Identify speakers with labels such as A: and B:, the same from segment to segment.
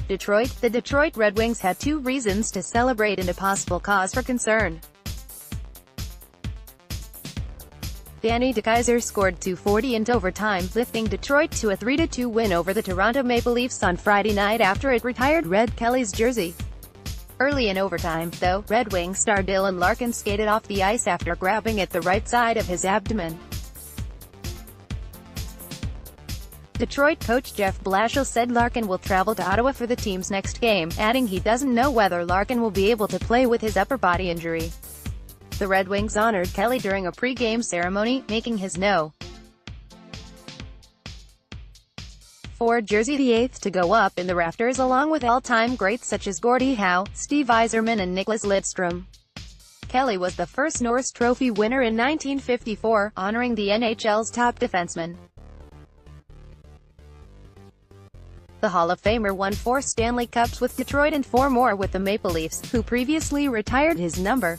A: Detroit. The Detroit Red Wings had 2 reasons to celebrate and a possible cause for concern. Danny DeKeyser's scored .240 in overtime, lifting Detroit to a 3-2 win over the Toronto Maple Leafs on Friday night after it retired Red Kelly's jersey. Early in overtime, though, Red Wings star Dylan Larkin skated off the ice after grabbing at the right side of his abdomen. Detroit coach Jeff Blashill said Larkin will travel to Ottawa for the team's next game, adding he doesn't know whether Larkin will be able to play with his upper body injury. The Red Wings honored Kelly during a pre-game ceremony, making his No. 4 jersey the 8th to go up in the rafters along with all-time greats such as Gordie Howe, Steve Yzerman and Nicklas Lidstrom. Kelly was the first Norris Trophy winner in 1954, honoring the NHL's top defenseman. The Hall of Famer won 4 Stanley Cups with Detroit and 4 more with the Maple Leafs, who previously retired his number.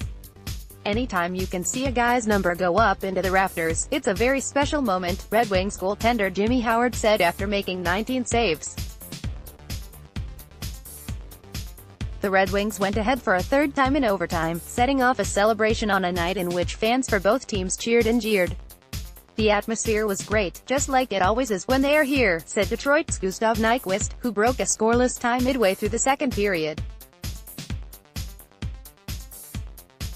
A: Anytime you can see a guy's number go up into the rafters, it's a very special moment, Red Wings goaltender Jimmy Howard said after making 19 saves. The Red Wings went ahead for a 3rd time in overtime, setting off a celebration on a night in which fans for both teams cheered and jeered. The atmosphere was great, just like it always is when they are here, said Detroit's Gustav Nyquist, who broke a scoreless tie midway through the second period.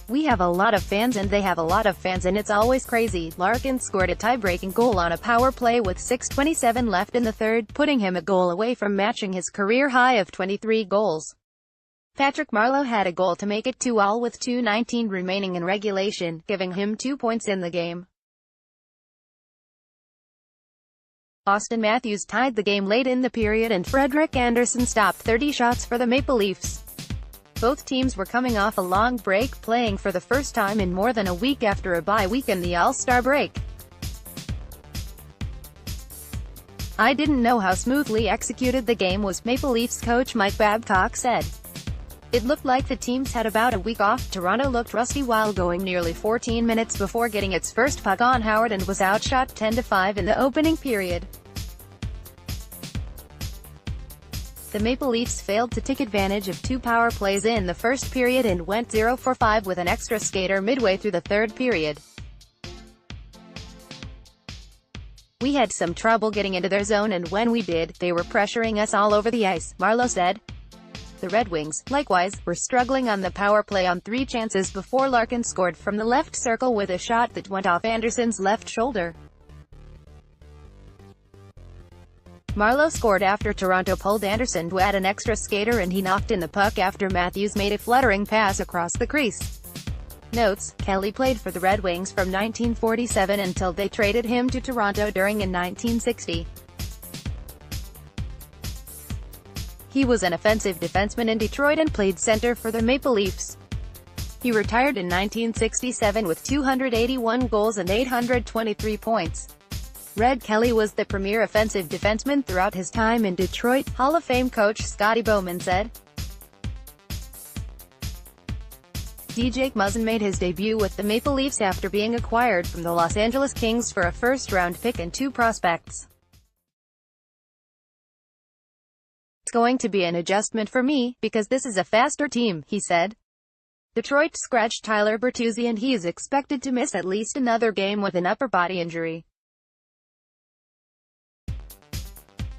A: We have a lot of fans and they have a lot of fans and it's always crazy. Larkin scored a tie-breaking goal on a power play with 6:27 left in the third, putting him a goal away from matching his career high of 23 goals. Patrick Marleau had a goal to make it 2-2 with 2:19 remaining in regulation, giving him 2 points in the game. Austin Matthews tied the game late in the period and Frederik Andersen stopped 30 shots for the Maple Leafs. Both teams were coming off a long break, playing for the first time in more than a week after a bye week in the All-Star break. "I didn't know how smoothly executed the game was," Maple Leafs coach Mike Babcock said. "It looked like the teams had about a week off." Toronto looked rusty while going nearly 14 minutes before getting its first puck on Howard and was outshot 10-5 in the opening period. The Maple Leafs failed to take advantage of 2 power plays in the first period and went 0 for 5 with an extra skater midway through the third period. "We had some trouble getting into their zone and when we did, they were pressuring us all over the ice," Marleau said. The Red Wings, likewise, were struggling on the power play on 3 chances before Larkin scored from the left circle with a shot that went off Andersen's left shoulder. Marleau scored after Toronto pulled Andersen to add an extra skater and he knocked in the puck after Matthews made a fluttering pass across the crease. Notes: Kelly played for the Red Wings from 1947 until they traded him to Toronto during in 1960. He was an offensive defenseman in Detroit and played center for the Maple Leafs. He retired in 1967 with 281 goals and 823 points. Red Kelly was the premier offensive defenseman throughout his time in Detroit, Hall of Fame coach Scotty Bowman said. Jake Muzzin made his debut with the Maple Leafs after being acquired from the Los Angeles Kings for a first-round pick and 2 prospects. "It's going to be an adjustment for me, because this is a faster team," he said. Detroit scratched Tyler Bertuzzi and he is expected to miss at least another game with an upper body injury.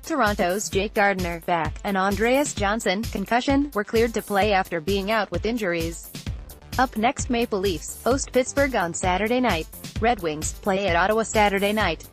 A: Toronto's Jake Gardiner, back, and Andreas Johnson, concussion, were cleared to play after being out with injuries. Up next, Maple Leafs host Pittsburgh on Saturday night. Red Wings play at Ottawa Saturday night.